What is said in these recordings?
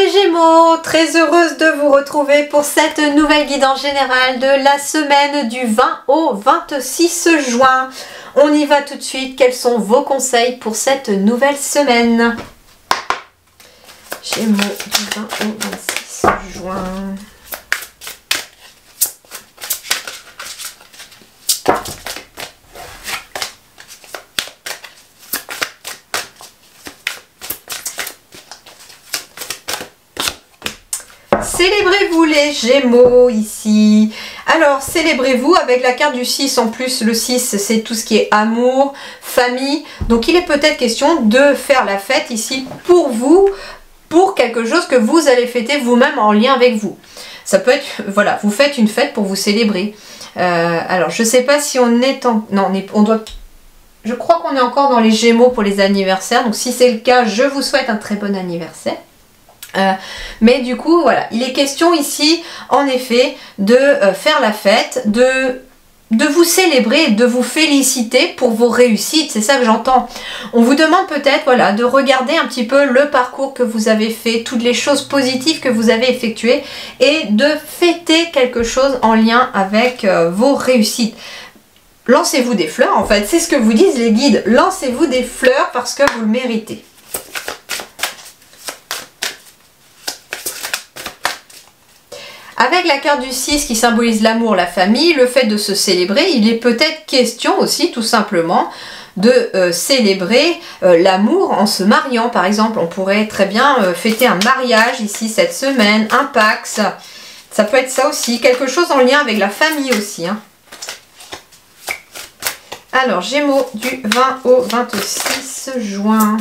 les Gémeaux, très heureuse de vous retrouver pour cette nouvelle guidance générale de la semaine du 20 au 26 juin. On y va tout de suite. Quels sont vos conseils pour cette nouvelle semaine? Gémeaux du 20 au 26 juin. Célébrez-vous les Gémeaux ici. Alors, célébrez-vous avec la carte du 6 en plus. Le 6, c'est tout ce qui est amour, famille. Donc, il est peut-être question de faire la fête ici pour vous, pour quelque chose que vous allez fêter vous-même en lien avec vous. Ça peut être, voilà, vous faites une fête pour vous célébrer. Alors, je ne sais pas si on est en... Non, on doit... Je crois qu'on est encore dans les Gémeaux pour les anniversaires. Donc, si c'est le cas, je vous souhaite un très bon anniversaire. Mais du coup, voilà, il est question ici, en effet, de faire la fête, de vous célébrer, de vous féliciter pour vos réussites, c'est ça que j'entends. On vous demande peut-être, voilà, de regarder un petit peu le parcours que vous avez fait, toutes les choses positives que vous avez effectuées et de fêter quelque chose en lien avec vos réussites. Lancez-vous des fleurs, en fait, c'est ce que vous disent les guides. Lancez-vous des fleurs parce que vous le méritez. Avec la carte du 6 qui symbolise l'amour, la famille, le fait de se célébrer, il est peut-être question aussi tout simplement de célébrer l'amour en se mariant. Par exemple, on pourrait très bien fêter un mariage ici cette semaine, un Pax. Ça peut être ça aussi, quelque chose en lien avec la famille aussi. Hein. Alors, Gémeaux du 20 au 26 juin.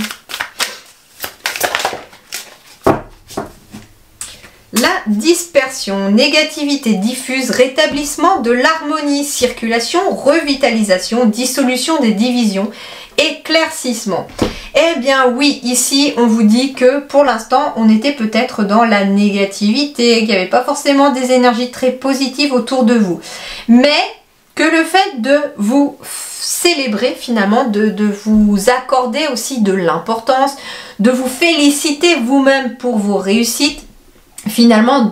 La dispersion, négativité diffuse, rétablissement de l'harmonie, circulation, revitalisation, dissolution des divisions, éclaircissement. Eh bien oui, ici on vous dit que pour l'instant on était peut-être dans la négativité, qu'il n'y avait pas forcément des énergies très positives autour de vous. Mais que le fait de vous célébrer finalement, de vous accorder aussi de l'importance, de vous féliciter vous-même pour vos réussites, finalement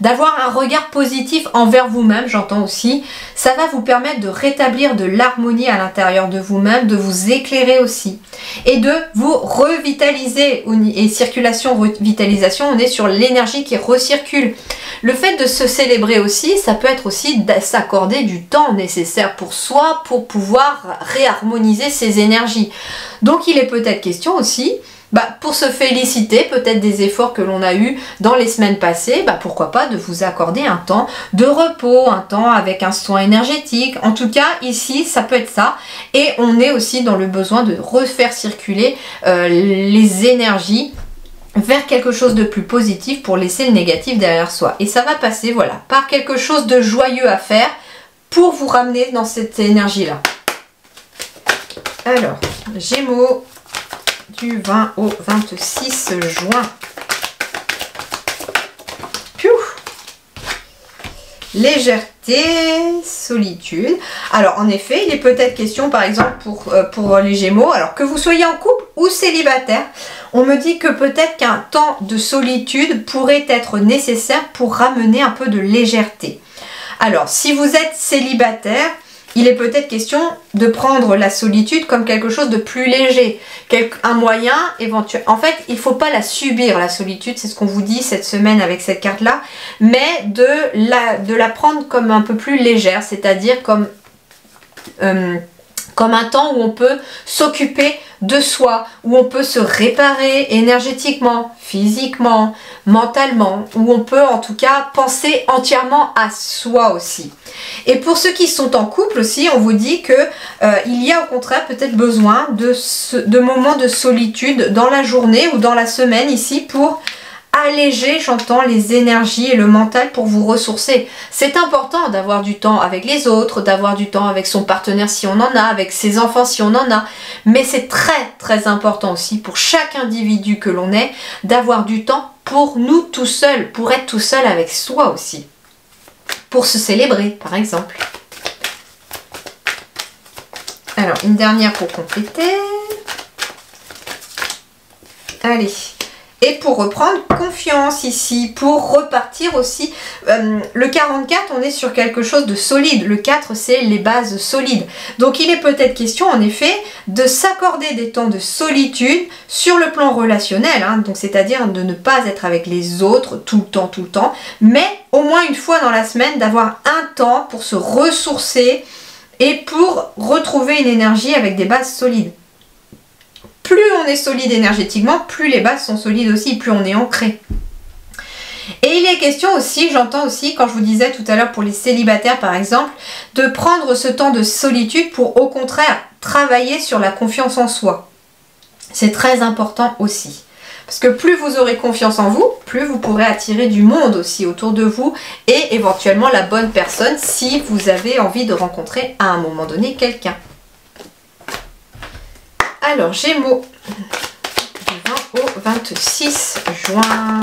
d'avoir un regard positif envers vous-même, j'entends aussi, ça va vous permettre de rétablir de l'harmonie à l'intérieur de vous-même, de vous éclairer aussi et de vous revitaliser. Et circulation, revitalisation, on est sur l'énergie qui recircule. Le fait de se célébrer aussi, ça peut être aussi de s'accorder du temps nécessaire pour soi pour pouvoir réharmoniser ses énergies. Donc il est peut-être question aussi pour se féliciter peut-être des efforts que l'on a eus dans les semaines passées, pourquoi pas de vous accorder un temps de repos, un temps avec un soin énergétique. En tout cas, ici, ça peut être ça. Et on est aussi dans le besoin de refaire circuler les énergies vers quelque chose de plus positif pour laisser le négatif derrière soi. Et ça va passer, voilà, par quelque chose de joyeux à faire pour vous ramener dans cette énergie-là. Alors, Gémeaux, du 20 au 26 juin. Piou. Légèreté, solitude. Alors en effet, il est peut-être question par exemple pour les Gémeaux, alors que vous soyez en couple ou célibataire, on me dit que peut-être qu'un temps de solitude pourrait être nécessaire pour ramener un peu de légèreté. Alors si vous êtes célibataire, il est peut-être question de prendre la solitude comme quelque chose de plus léger, un moyen éventuel. En fait, il ne faut pas la subir, la solitude, c'est ce qu'on vous dit cette semaine avec cette carte-là, mais de la prendre comme un peu plus légère, c'est-à-dire comme un temps où on peut s'occuper de soi, où on peut se réparer énergétiquement, physiquement, mentalement, où on peut en tout cas penser entièrement à soi aussi. Et pour ceux qui sont en couple aussi, on vous dit que il y a au contraire peut-être besoin de moments de solitude dans la journée ou dans la semaine ici pour alléger, j'entends, les énergies et le mental pour vous ressourcer. C'est important d'avoir du temps avec les autres, d'avoir du temps avec son partenaire si on en a, avec ses enfants si on en a. Mais c'est très très important aussi pour chaque individu que l'on est d'avoir du temps pour nous tout seuls, pour être tout seul avec soi aussi. Pour se célébrer par exemple. Alors une dernière pour compléter. Allez. et pour reprendre confiance ici, pour repartir aussi. Le 44, on est sur quelque chose de solide. Le 4, c'est les bases solides. Donc il est peut-être question en effet de s'accorder des temps de solitude sur le plan relationnel, hein, donc c'est-à-dire de ne pas être avec les autres tout le temps, mais au moins une fois dans la semaine d'avoir un temps pour se ressourcer et pour retrouver une énergie avec des bases solides. Plus on est solide énergétiquement, plus les bases sont solides aussi, plus on est ancré. Et il est question aussi, j'entends aussi, quand je vous disais tout à l'heure pour les célibataires par exemple, de prendre ce temps de solitude pour au contraire travailler sur la confiance en soi. C'est très important aussi. Parce que plus vous aurez confiance en vous, plus vous pourrez attirer du monde aussi autour de vous et éventuellement la bonne personne si vous avez envie de rencontrer à un moment donné quelqu'un. Alors, Gémeaux, du 20 au 26 juin.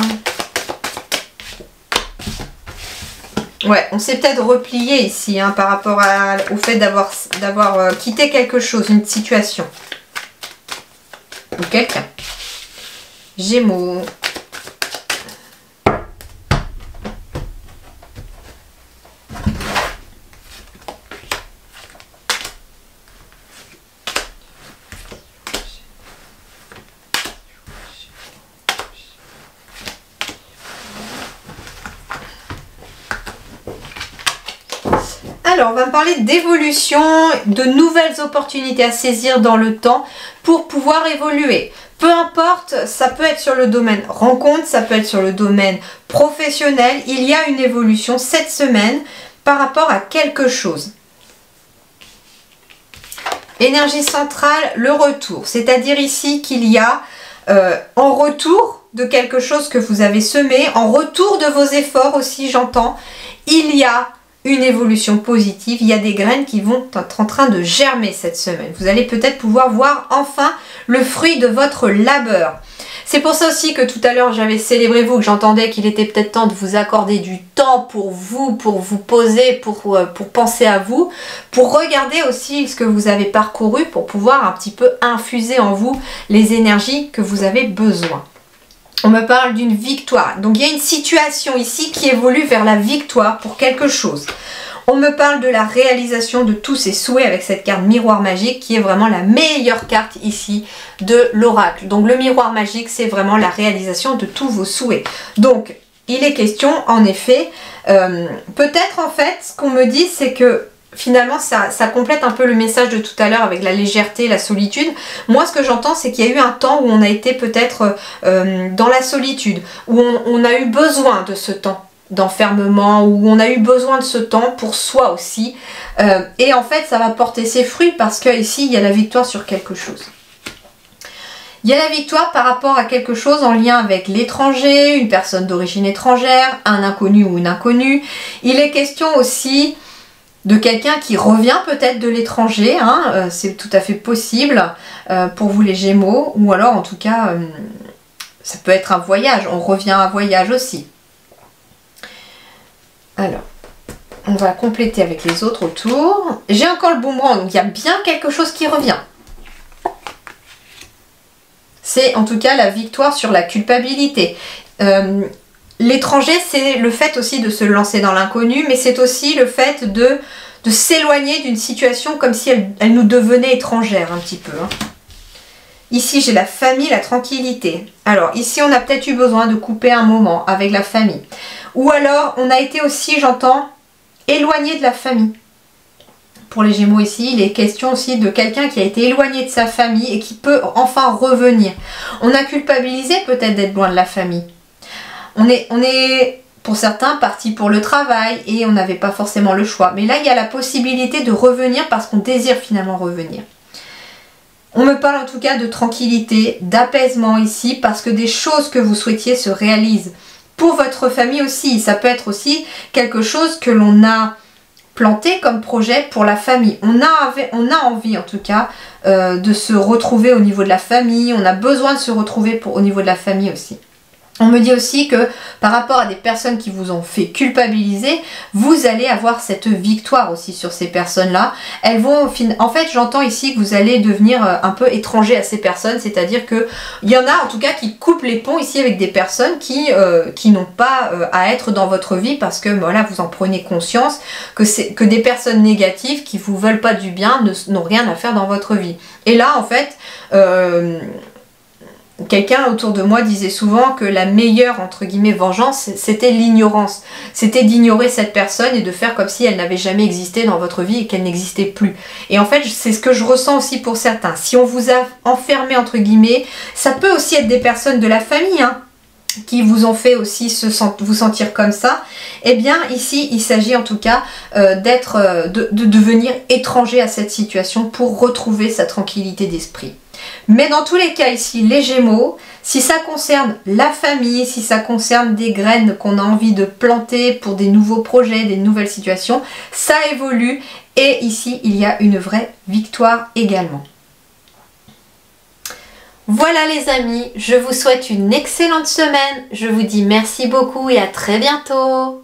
Ouais, on s'est peut-être replié ici hein, par rapport au fait d'avoir quitté quelque chose, une situation. Ou quelqu'un. Gémeaux. Alors, on va parler d'évolution, de nouvelles opportunités à saisir dans le temps pour pouvoir évoluer. Peu importe, ça peut être sur le domaine rencontre, ça peut être sur le domaine professionnel. Il y a une évolution cette semaine par rapport à quelque chose. Énergie centrale, le retour. C'est-à-dire ici qu'il y a en retour de quelque chose que vous avez semé, en retour de vos efforts aussi, j'entends, il y a une évolution positive, il y a des graines qui vont être en train de germer cette semaine. Vous allez peut-être pouvoir voir enfin le fruit de votre labeur. C'est pour ça aussi que tout à l'heure j'avais célébré vous, que j'entendais qu'il était peut-être temps de vous accorder du temps pour vous poser, pour penser à vous, pour regarder aussi ce que vous avez parcouru, pour pouvoir un petit peu infuser en vous les énergies que vous avez besoin. On me parle d'une victoire. Donc il y a une situation ici qui évolue vers la victoire pour quelque chose. On me parle de la réalisation de tous ces souhaits avec cette carte miroir magique qui est vraiment la meilleure carte ici de l'oracle. Donc le miroir magique, c'est vraiment la réalisation de tous vos souhaits. Donc il est question en effet, peut-être en fait ce qu'on me dit c'est que finalement ça complète un peu le message de tout à l'heure avec la légèreté, la solitude. Moi ce que j'entends c'est qu'il y a eu un temps où on a été peut-être dans la solitude, où on a eu besoin de ce temps d'enfermement, où on a eu besoin de ce temps pour soi aussi. Et en fait ça va porter ses fruits parce que ici il y a la victoire sur quelque chose. Il y a la victoire par rapport à quelque chose en lien avec l'étranger, une personne d'origine étrangère, un inconnu ou une inconnue. Il est question aussi de quelqu'un qui revient peut-être de l'étranger, hein, c'est tout à fait possible pour vous les Gémeaux, ou alors en tout cas ça peut être un voyage, on revient à un voyage aussi. Alors, on va compléter avec les autres autour. J'ai encore le boomerang, donc il y a bien quelque chose qui revient. C'est en tout cas la victoire sur la culpabilité. L'étranger, c'est le fait aussi de se lancer dans l'inconnu, mais c'est aussi le fait de s'éloigner d'une situation comme si elle nous devenait étrangère un petit peu. Hein. Ici, j'ai la famille, la tranquillité. Alors, ici, on a peut-être eu besoin de couper un moment avec la famille. Ou alors, on a été aussi, j'entends, éloigné de la famille. Pour les Gémeaux ici, il est question aussi de quelqu'un qui a été éloigné de sa famille et qui peut enfin revenir. On a culpabilisé peut-être d'être loin de la famille. On est, pour certains, partis pour le travail et on n'avait pas forcément le choix. Mais là, il y a la possibilité de revenir parce qu'on désire finalement revenir. On me parle en tout cas de tranquillité, d'apaisement ici parce que des choses que vous souhaitiez se réalisent. Pour votre famille aussi, ça peut être aussi quelque chose que l'on a planté comme projet pour la famille. On a envie en tout cas de se retrouver au niveau de la famille, on a besoin de se retrouver au niveau de la famille aussi. On me dit aussi que par rapport à des personnes qui vous ont fait culpabiliser, vous allez avoir cette victoire aussi sur ces personnes-là. Elles vont, en fait, j'entends ici que vous allez devenir un peu étranger à ces personnes, c'est-à-dire que il y en a en tout cas qui coupent les ponts ici avec des personnes qui n'ont pas à être dans votre vie parce que voilà, vous en prenez conscience que des personnes négatives qui vous veulent pas du bien n'ont rien à faire dans votre vie. Et là, en fait, quelqu'un autour de moi disait souvent que la meilleure, entre guillemets, vengeance, c'était l'ignorance. C'était d'ignorer cette personne et de faire comme si elle n'avait jamais existé dans votre vie et qu'elle n'existait plus. Et en fait, c'est ce que je ressens aussi pour certains. Si on vous a enfermé, entre guillemets, ça peut aussi être des personnes de la famille, hein, qui vous ont fait aussi vous sentir comme ça, eh bien ici il s'agit en tout cas de devenir étranger à cette situation pour retrouver sa tranquillité d'esprit. Mais dans tous les cas ici, les Gémeaux, si ça concerne la famille, si ça concerne des graines qu'on a envie de planter pour des nouveaux projets, des nouvelles situations, ça évolue et ici il y a une vraie victoire également. Voilà les amis, je vous souhaite une excellente semaine, je vous dis merci beaucoup et à très bientôt.